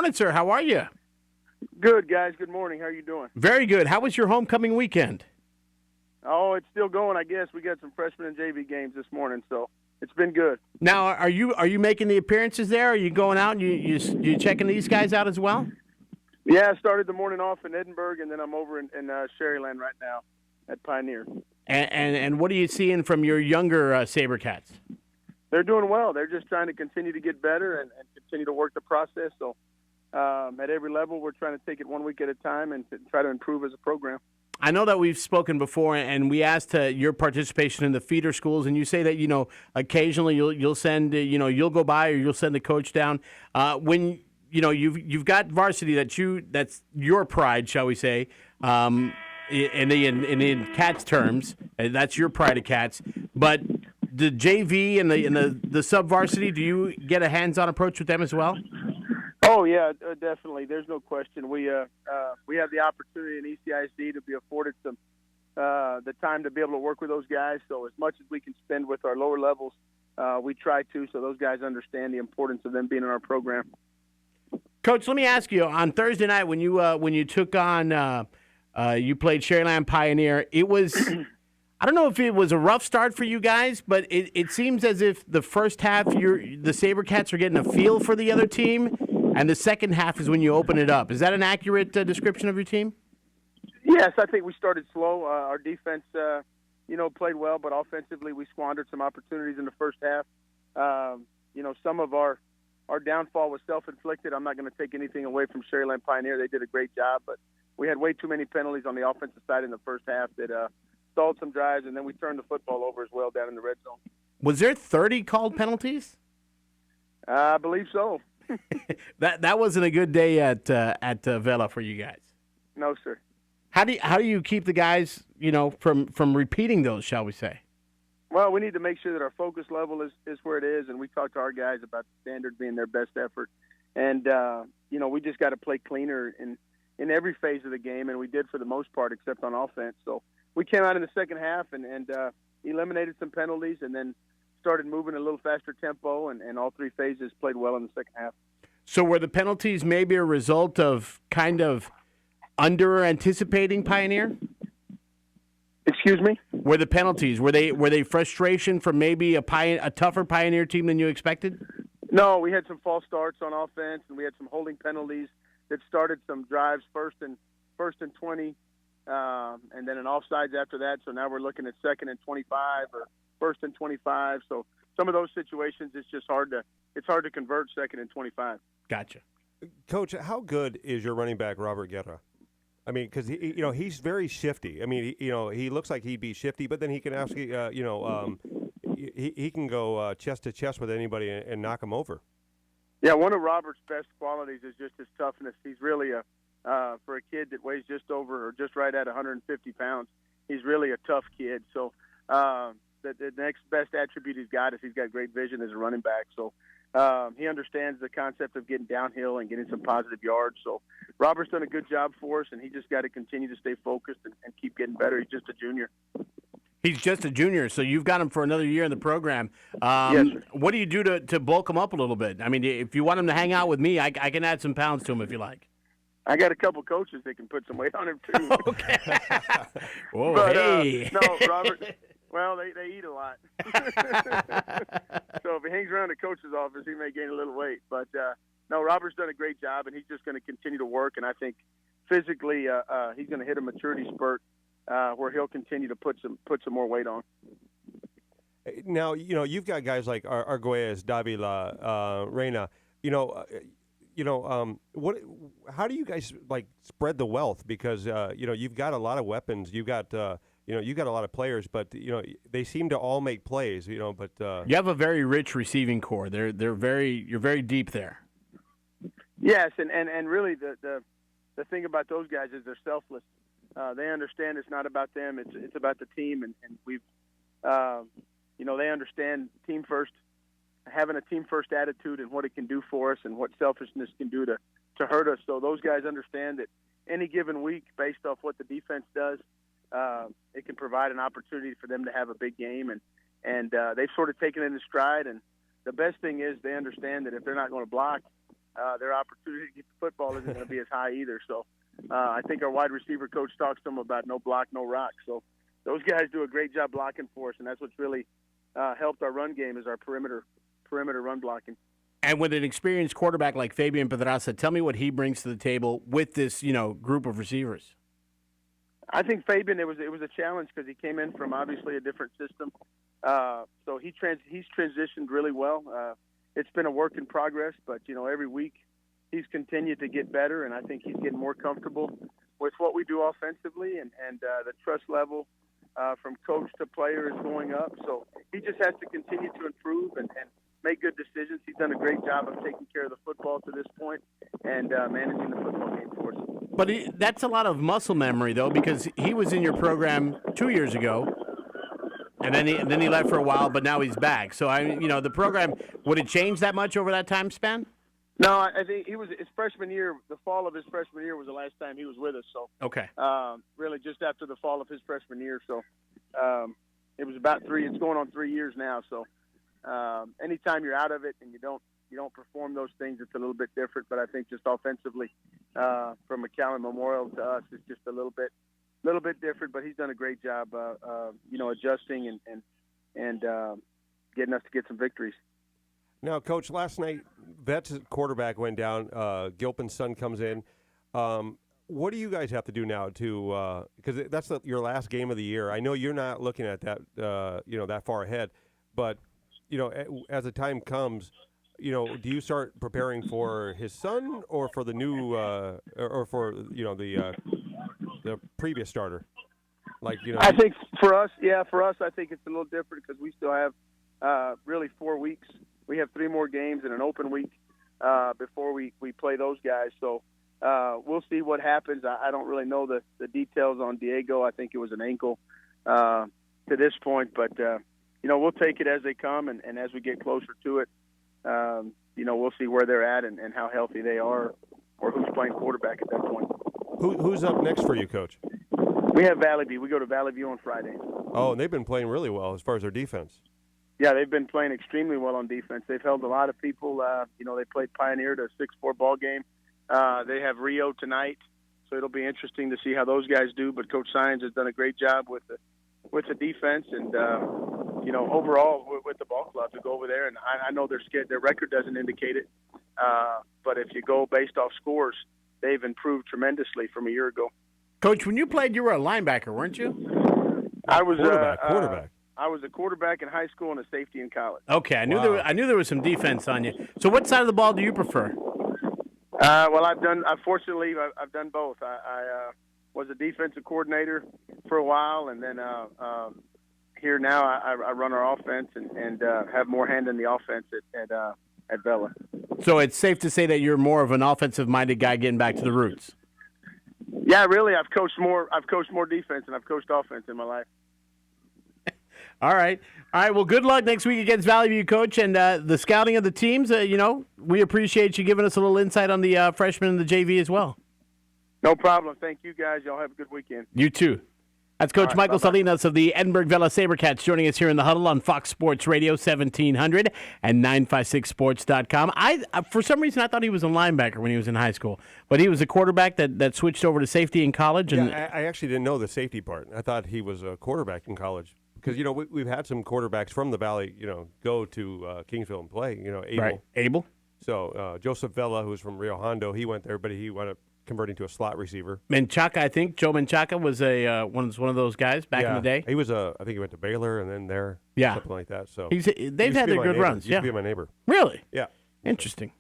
Morning, sir. How are you? Good, guys. Good morning. How are you doing? Very good. How was your homecoming weekend? Oh, it's still going, I guess. We got some freshman and JV games this morning, so it's been good. Now, are you making the appearances there? Are you going out and you checking these guys out as well? Yeah, I started the morning off in Edinburgh, and then I'm over in Sherryland right now at Pioneer. And what are you seeing from your younger SaberCats? They're doing well. They're just trying to continue to get better and continue to work the process. So at every level, we're trying to take it 1 week at a time and to try to improve as a program. I know that we've spoken before, and we asked your participation in the feeder schools, and you say that occasionally you'll send you'll go by or you'll send the coach down. When you've got varsity that's your pride, shall we say, in Cats terms, that's your pride of Cats. But the JV and the sub varsity, do you get a hands-on approach with them as well? Oh yeah, definitely. There's no question. We have the opportunity in ECIC to be afforded some the time to be able to work with those guys. So as much as we can spend with our lower levels, we try to. So those guys understand the importance of them being in our program. Coach, let me ask you: on Thursday night when you took on you played Sherryland Pioneer, it was. I don't know if it was a rough start for you guys, but it seems as if the first half the SaberCats are getting a feel for the other team, and the second half is when you open it up. Is that an accurate description of your team? Yes, I think we started slow. Our defense, played well, but offensively we squandered some opportunities in the first half. Some of our downfall was self-inflicted. I'm not going to take anything away from Sherryland Pioneer. They did a great job, but we had way too many penalties on the offensive side in the first half that stalled some drives, and then we turned the football over as well down in the red zone. Was there 30 called penalties? I believe so. That wasn't a good day at Vela for you guys. No, sir. How do you keep the guys from repeating those, shall we say? Well, we need to make sure that our focus level is where it is, and we talk to our guys about the standard being their best effort. And we just got to play cleaner in every phase of the game, and we did for the most part, except on offense. So we came out in the second half and eliminated some penalties, and then started moving a little faster tempo, and all three phases played well in the second half. So were the penalties maybe a result of kind of under-anticipating Pioneer? Excuse me? Were the penalties, were they frustration from maybe a tougher Pioneer team than you expected? No, we had some false starts on offense, and we had some holding penalties that started some drives first and 20, and then an offsides after that. So now we're looking at 2nd and 25 or 1st and 25. So some of those situations, it's just hard to convert 2nd and 25. Gotcha. Coach, how good is your running back, Robert Guerra? I mean, because he's very shifty. I mean, he looks like he'd be shifty, but then he can actually, he can go chest to chest with anybody and knock him over. Yeah, one of Robert's best qualities is just his toughness. He's really for a kid that weighs just over or just right at 150 pounds, he's really a tough kid. So the next best attribute he's got is he's got great vision as a running back. So he understands the concept of getting downhill and getting some positive yards. So Robert's done a good job for us, and he just got to continue to stay focused and keep getting better. He's just a junior. He's just a junior, so you've got him for another year in the program. Yes, sir. What do you do to bulk him up a little bit? I mean, if you want him to hang out with me, I can add some pounds to him if you like. I got a couple coaches that can put some weight on him, too. Okay. Whoa, but, hey. No, Robert, well, they eat a lot. So if he hangs around the coach's office, he may gain a little weight. But, no, Robert's done a great job, and he's just going to continue to work. And I think physically he's going to hit a maturity spurt where he'll continue to put some more weight on. Now, you've got guys like Arguelles, Davila, Reina. How do you guys spread the wealth? Because you've got a lot of weapons. You've got you got a lot of players, but they seem to all make plays. But you have a very rich receiving core. You're very deep there. Yes, and really the thing about those guys is they're selfless. They understand it's not about them; it's about the team, and we've they understand team first, having a team first attitude and what it can do for us, and what selfishness can do to hurt us. So those guys understand that any given week, based off what the defense does, it can provide an opportunity for them to have a big game, and they've sort of taken it in stride. And the best thing is they understand that if they're not going to block, their opportunity to get the football isn't going to be as high either. So I think our wide receiver coach talks to them about no block, no rock. So those guys do a great job blocking for us, and that's what's really helped our run game is our perimeter run blocking. And with an experienced quarterback like Fabian Pedraza, tell me what he brings to the table with this, group of receivers. I think Fabian, it was a challenge because he came in from obviously a different system. So he's transitioned really well. It's been a work in progress, but every week he's continued to get better, and I think he's getting more comfortable with what we do offensively, and the trust level from coach to player is going up. So he just has to continue to improve and make good decisions. He's done a great job of taking care of the football to this point and managing the football game for us. But that's a lot of muscle memory, though, because he was in your program 2 years ago, and then he left for a while, but now he's back. So, the program, would it change that much over that time span? No, I think he was his freshman year. The fall of his freshman year was the last time he was with us. So, okay, really just after the fall of his freshman year. So, it was about it's going on 3 years now. So, anytime you're out of it and you don't perform those things, it's a little bit different. But I think just offensively, from McAllen Memorial to us, it's just a little bit different. But he's done a great job, adjusting and getting us to get some victories. Now, Coach, last night, Vet's quarterback went down. Gilpin's son comes in. What do you guys have to do now to because that's your last game of the year? I know you're not looking at that, that far ahead, but as the time comes, do you start preparing for his son or for the new or for the previous starter? I think for us, I think it's a little different because we still have really 4 weeks. We have 3 more games and an open week before we play those guys. So we'll see what happens. I don't really know the details on Diego. I think it was an ankle to this point, but we'll take it as they come, and as we get closer to it, we'll see where they're at and how healthy they are, or who's playing quarterback at that point. Who's up next for you, Coach? We have Valley View. We go to Valley View on Friday. Oh, and they've been playing really well as far as their defense. Yeah, they've been playing extremely well on defense. They've held a lot of people. They played Pioneer to a 6-4 ball game. They have Rio tonight, so it'll be interesting to see how those guys do. But Coach Sines has done a great job with the defense, and overall with the ball club to go over there. And I know they're scared. Their record doesn't indicate it, but if you go based off scores, they've improved tremendously from a year ago. Coach, when you played, you were a linebacker, weren't you? I was quarterback. I was a quarterback in high school and a safety in college. Okay, I knew there was some defense on you. So, what side of the ball do you prefer? Well, unfortunately, I've done both. I was a defensive coordinator for a while, and then here now I run our offense and have more hand in the offense at Vela. So it's safe to say that you're more of an offensive-minded guy getting back to the roots. Yeah, really. I've coached more defense than I've coached offense in my life. All right. Well, good luck next week against Valley View, Coach, and the scouting of the teams. We appreciate you giving us a little insight on the freshmen and the JV as well. No problem. Thank you, guys. Y'all have a good weekend. You too. That's Coach Michael Salinas of the Edinburgh Vela Sabercats joining us here in the Huddle on Fox Sports Radio 1700 and 956sports.com. For some reason, I thought he was a linebacker when he was in high school, but he was a quarterback that switched over to safety in college. And I actually didn't know the safety part. I thought he was a quarterback in college. Because, we've had some quarterbacks from the Valley, go to Kingsville and play, Abel. Right. Abel. So Joseph Vela, who's from Rio Hondo, he went there, but he wound up converting to a slot receiver. Menchaca, I think. Joe Menchaca was one of those guys back in the day. He was I think he went to Baylor and then there. Yeah. Something like that. So they've had their good runs. He used to be my neighbor. Really? Yeah. Interesting.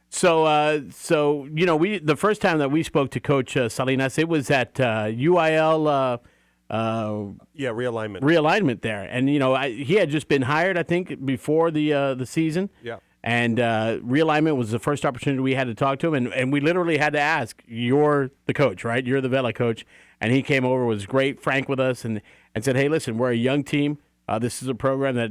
So the first time that we spoke to Coach Salinas, it was at UIL realignment there, and he had just been hired, I think, before the season. Yeah. And realignment was the first opportunity we had to talk to him, and we literally had to ask, "You're the coach, right? You're the Vela coach." And he came over, was great, frank with us, and said, "Hey, listen, we're a young team. This is a program that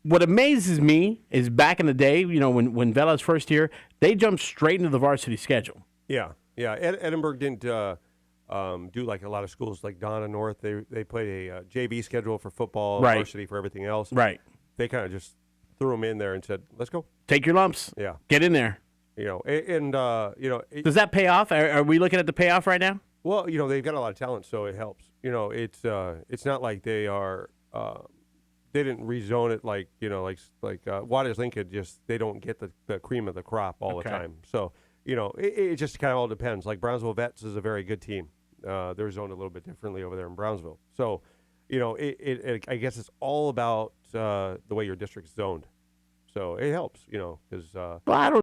What amazes me is back in the day, when Vela's first year, they jumped straight into the varsity schedule. Yeah. Edinburgh didn't do like a lot of schools like Donna North. They played a JV schedule for football, right. varsity for everything else. Right. They kind of just threw them in there and said, "Let's go. Take your lumps. Yeah. Get in there." Does that pay off? Are we looking at the payoff right now? Well, they've got a lot of talent, so it helps. It's not like they are. They didn't rezone it like Waters Lincoln. Just they don't get the cream of the crop all the time. So it just kind of all depends. Like Brownsville Vets is a very good team. They're zoned a little bit differently over there in Brownsville. So I guess it's all about the way your district's zoned. So it helps. Because Well, I don't